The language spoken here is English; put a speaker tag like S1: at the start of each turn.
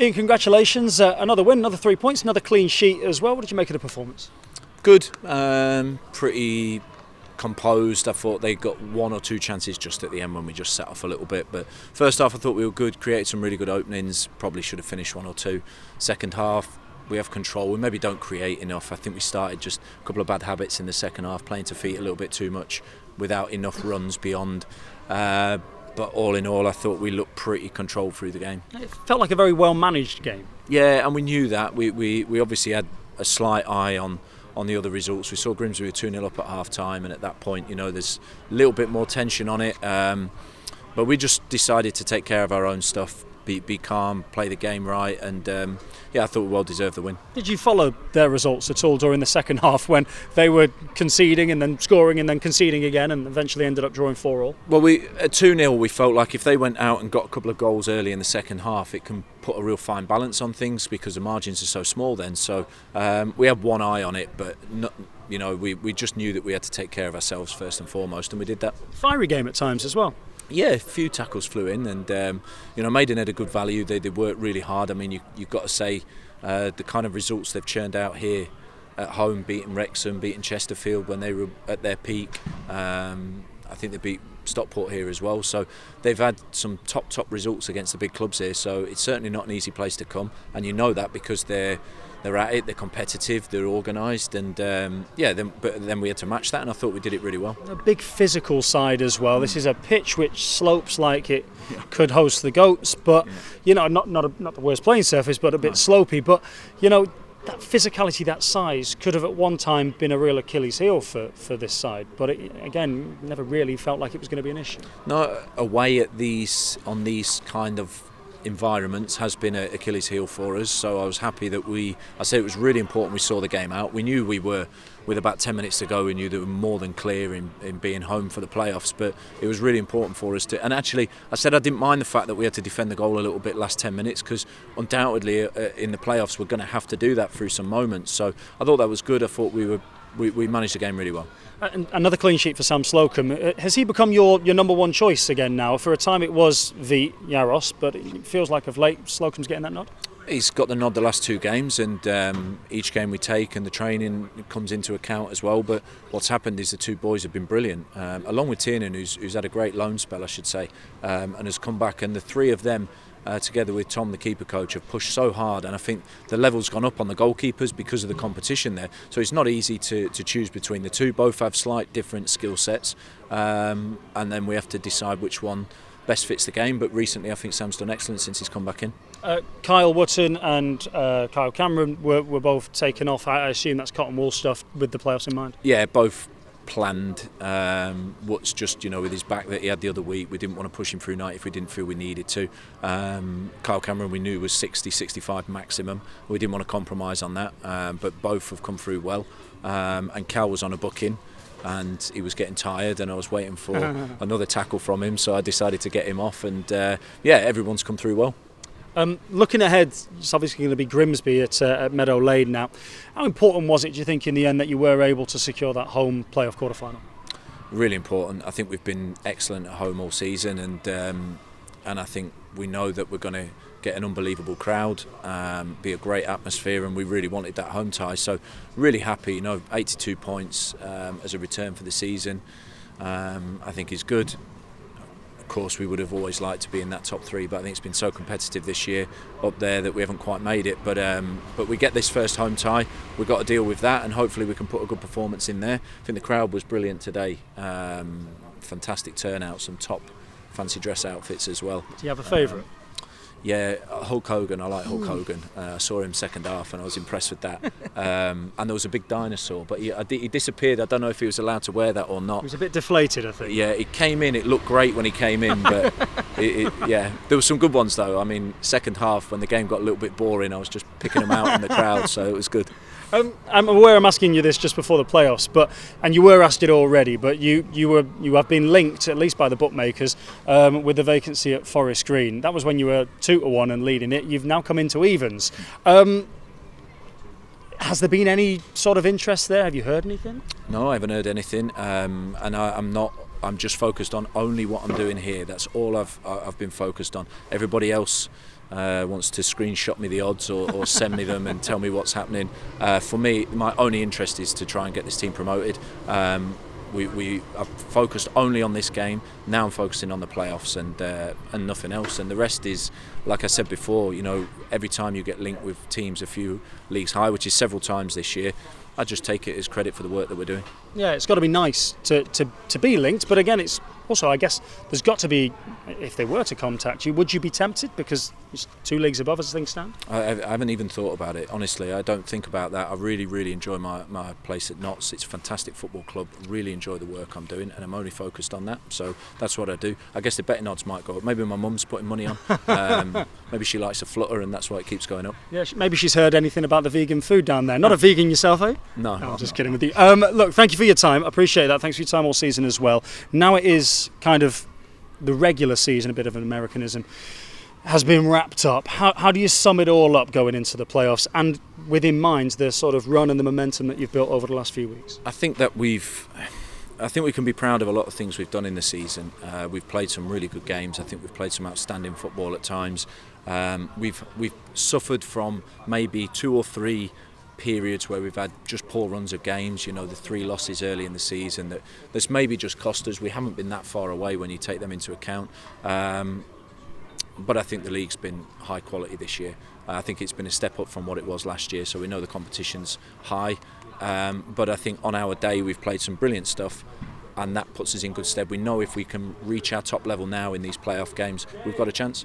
S1: Ian, congratulations. Another win, another 3 points, another clean sheet as well. What did you make of the performance?
S2: Good. Pretty composed. I thought they got one or two chances just at the end when we just set off a little bit. But first half I thought we were good, created some really good openings. Probably should have finished one or two. Second half we have control. We maybe don't create enough. I think we started just a couple of bad habits in the second half, playing to feet a little bit too much without enough runs beyond. But all in all, I thought we looked pretty controlled through the game.
S1: It felt like a very well managed game.
S2: Yeah, and we knew that. We obviously had a slight eye on the other results. We saw Grimsby were 2-0 up at half time, and at that point, there's a little bit more tension on it. But we just decided to take care of our own stuff, be calm, play the game right, and I thought we well deserved the win.
S1: Did you follow their results at all during the second half when they were conceding and then scoring and then conceding again and eventually ended up drawing 4-4?
S2: Well, at 2-0 we felt like if they went out and got a couple of goals early in the second half, it can put a real fine balance on things because the margins are so small then. So we had one eye on it, but we just knew that we had to take care of ourselves first and foremost, and we did that.
S1: Fiery game at times as well.
S2: Yeah, a few tackles flew in, and Maidenhead a good value. They worked really hard. I mean, you've got to say the kind of results they've churned out here at home, beating Wrexham, beating Chesterfield when they were at their peak. I think they beat Stockport here as well. So they've had some top results against the big clubs here. So it's certainly not an easy place to come, and you know that because they're at it, they're competitive, they're organised, and then we had to match that, and I thought we did it really well.
S1: A big physical side as well. This is a pitch which slopes like it could host the Goats, but not the worst playing surface, but a bit slopey. But that physicality, that size, could have at one time been a real Achilles heel for this side. But it, again, never really felt like it was going to be an issue.
S2: No, away on these kind of environments has been an Achilles heel for us, so I was happy that I say it was really important we saw the game out. We knew we were, with about 10 minutes to go, we knew that we were more than clear in being home for the playoffs, but it was really important for us to, and actually I said I didn't mind the fact that we had to defend the goal a little bit last 10 minutes because undoubtedly in the playoffs we're going to have to do that through some moments, so I thought that was good. I thought we managed the game really well.
S1: And another clean sheet for Sam Slocum. Has he become your number one choice again now? For a time it was the Yaros, but it feels like of late Slocum's getting that nod?
S2: He's got the nod the last two games, and each game we take and the training comes into account as well. But what's happened is the two boys have been brilliant, along with Tiernan, who's had a great loan spell, I should say, and has come back. And the three of them, together with Tom, the keeper coach, have pushed so hard, and I think the level's gone up on the goalkeepers because of the competition there. So it's not easy to choose between the two. Both have slight different skill sets, and then we have to decide which one best fits the game. But recently I think Sam's done excellent since he's come back in.
S1: Kyle Wootton and Kyle Cameron were both taken off. I assume that's cotton wool stuff with the playoffs in mind.
S2: Yeah, both planned. What's just with his back that he had the other week, we didn't want to push him through night if we didn't feel we needed to. Kyle Cameron we knew was 60-65 maximum. We didn't want to compromise on that, but both have come through well, and Cal was on a booking and he was getting tired and I was waiting for another tackle from him, so I decided to get him off, and everyone's come through well.
S1: Looking ahead, it's obviously going to be Grimsby at Meadow Lane now. How important was it, do you think, in the end that you were able to secure that home playoff quarter-final?
S2: Really important. I think we've been excellent at home all season, and I think we know that we're going to get an unbelievable crowd, be a great atmosphere, and we really wanted that home tie. So really happy, 82 points as a return for the season, I think is good. Of course we would have always liked to be in that top three, but I think it's been so competitive this year up there that we haven't quite made it, but we get this first home tie, we've got to deal with that, and hopefully we can put a good performance in there. I think the crowd was brilliant today, fantastic turnout, some top fancy dress outfits as well.
S1: Do you have a favourite?
S2: Yeah, Hulk Hogan. I like Hulk Hogan. I saw him second half and I was impressed with that. And there was a big dinosaur, but he disappeared. I don't know if he was allowed to wear that or not.
S1: He was a bit deflated, I think.
S2: Yeah, he came in. It looked great when he came in, but there were some good ones though. I mean, second half when the game got a little bit boring, I was just picking them out in the crowd, so it was good.
S1: I'm aware I'm asking you this just before the playoffs, and you were asked it already, but you have been linked, at least by the bookmakers, with the vacancy at Forest Green. That was when you were 2-1 and leading it. You've now come into evens. Has there been any sort of interest there? Have you heard anything?
S2: No, I haven't heard anything, and I'm not I'm just focused on only what I'm doing here. That's all I've been focused on. Everybody else wants to screenshot me the odds or send me them and tell me what's happening. For me, my only interest is to try and get this team promoted. We are focused only on this game. Now I'm focusing on the playoffs and nothing else. And the rest is, like I said before, you know, every time you get linked with teams a few leagues high, which is several times this year, I just take it as credit for the work that we're doing.
S1: Yeah, it's got to be nice to be linked, but again, it's also, I guess, there's got to be, if they were to contact you, would you be tempted because it's 2 leagues above as things stand?
S2: I haven't even thought about it, honestly. I don't think about that. I really enjoy my place at Notts. It's a fantastic football club. Really enjoy the work I'm doing, and I'm only focused on that, so that's what I do. I guess the betting odds might go up. Maybe my mum's putting money on. Maybe she likes a flutter and that's why it keeps going up.
S1: Yeah, maybe she's heard anything about the vegan food down there. Not a vegan yourself, eh?
S2: No,
S1: I'm just kidding with you. Look, thank you for your time. I appreciate that. Thanks for your time all season as well. Now it is kind of the regular season, a bit of an Americanism, has been wrapped up. How do you sum it all up going into the playoffs, and with in mind the sort of run and the momentum that you've built over the last few weeks?
S2: I think we can be proud of a lot of things we've done in the season. We've played some really good games. I think we've played some outstanding football at times. We've suffered from maybe 2 or 3 periods where we've had just poor runs of games, you know, the 3 losses early in the season that's maybe just cost us. We haven't been that far away when you take them into account. But I think the league's been high quality this year. I think it's been a step up from what it was last year, so we know the competition's high. But I think on our day we've played some brilliant stuff, and that puts us in good stead. We know if we can reach our top level now in these playoff games, we've got a chance.